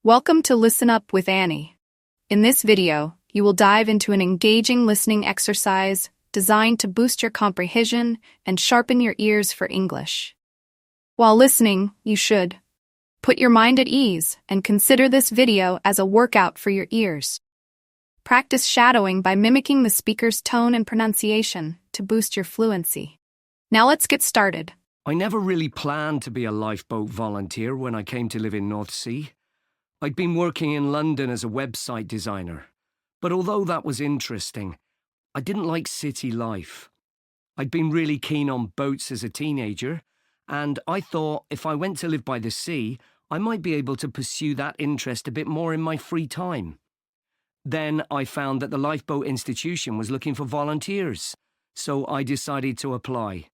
Welcome to Listen Up with Annie. In this video, you will dive into an engaging listening exercise designed to boost your comprehension and sharpen your ears for English. While listening, you should put your mind at ease and consider this video as a workout for your ears. Practice shadowing by mimicking the speaker's tone and pronunciation to boost your fluency. Now let's get started. I never really planned to be a lifeboat volunteer when I came to live in North Sea. I'd been working in London as a website designer, but although that was interesting, I didn't like city life. I'd been really keen on boats as a teenager, and I thought if I went to live by the sea, I might be able to pursue that interest a bit more in my free time. Then I found that the Lifeboat Institution was looking for volunteers, so I decided to apply.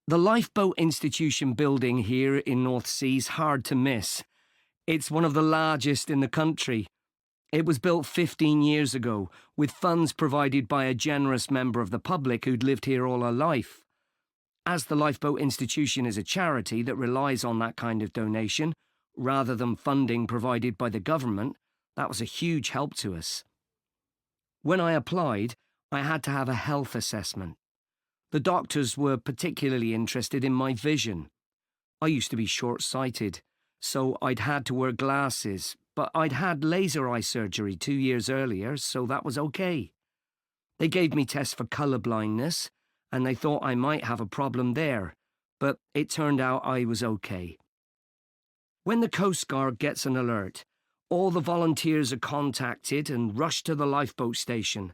The Lifeboat Institution building here in North Sea is hard to miss. It's one of the largest in the country. It was built 15 years ago, with funds provided by a generous member of the public who'd lived here all her life. As the Lifeboat Institution is a charity that relies on that kind of donation, rather than funding provided by the government, that was a huge help to us. When I applied, I had to have a health assessment. The doctors were particularly interested in my vision. I used to be short-sighted, so I'd had to wear glasses, but I'd had laser eye surgery 2 years earlier, so that was okay. They gave me tests for colour blindness, and they thought I might have a problem there, but it turned out I was okay. When the Coast Guard gets an alert, all the volunteers are contacted and rushed to the lifeboat station.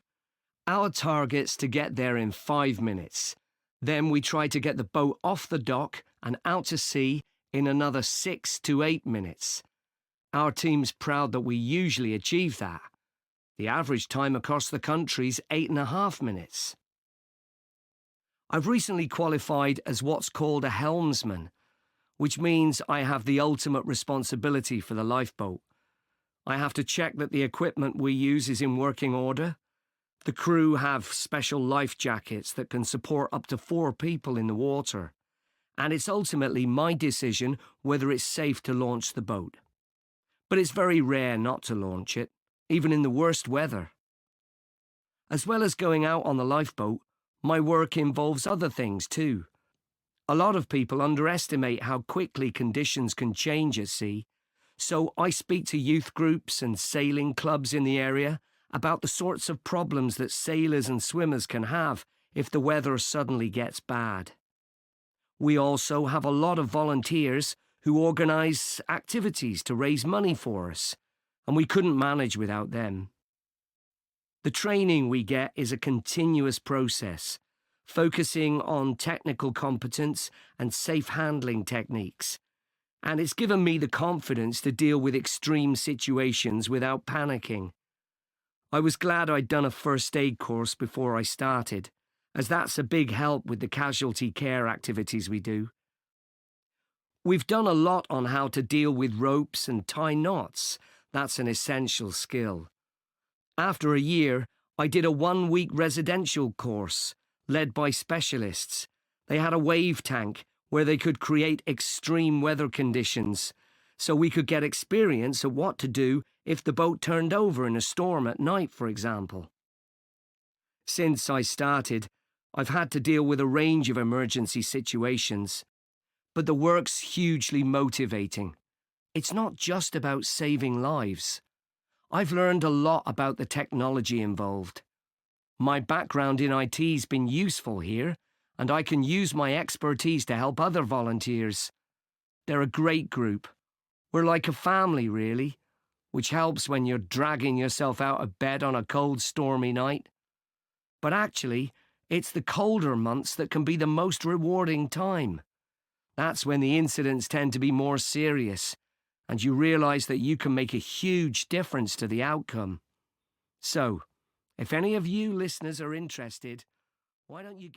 Our target's to get there in 5 minutes. Then we try to get the boat off the dock and out to sea in another 6 to 8 minutes. Our team's proud that we usually achieve that. The average time across the country's 8.5 minutes. I've recently qualified as what's called a helmsman, which means I have the ultimate responsibility for the lifeboat. I have to check that the equipment we use is in working order. The crew have special life jackets that can support up to 4 people in the water, and it's ultimately my decision whether it's safe to launch the boat. But it's very rare not to launch it, even in the worst weather. As well as going out on the lifeboat, my work involves other things too. A lot of people underestimate how quickly conditions can change at sea, so I speak to youth groups and sailing clubs in the area about the sorts of problems that sailors and swimmers can have if the weather suddenly gets bad. We also have a lot of volunteers who organise activities to raise money for us, and we couldn't manage without them. The training we get is a continuous process, focusing on technical competence and safe handling techniques, and it's given me the confidence to deal with extreme situations without panicking. I was glad I'd done a first aid course before I started, as that's a big help with the casualty care activities we do. We've done a lot on how to deal with ropes and tie knots. That's an essential skill. After a year, I did a 1-week residential course, led by specialists. They had a wave tank where they could create extreme weather conditions, so we could get experience at what to do if the boat turned over in a storm at night, for example. Since I started, I've had to deal with a range of emergency situations, but the work's hugely motivating. It's not just about saving lives. I've learned a lot about the technology involved. My background in IT's been useful here, and I can use my expertise to help other volunteers. They're a great group. We're like a family, really, which helps when you're dragging yourself out of bed on a cold, stormy night. But actually, it's the colder months that can be the most rewarding time. That's when the incidents tend to be more serious, and you realise that you can make a huge difference to the outcome. So, if any of you listeners are interested, why don't you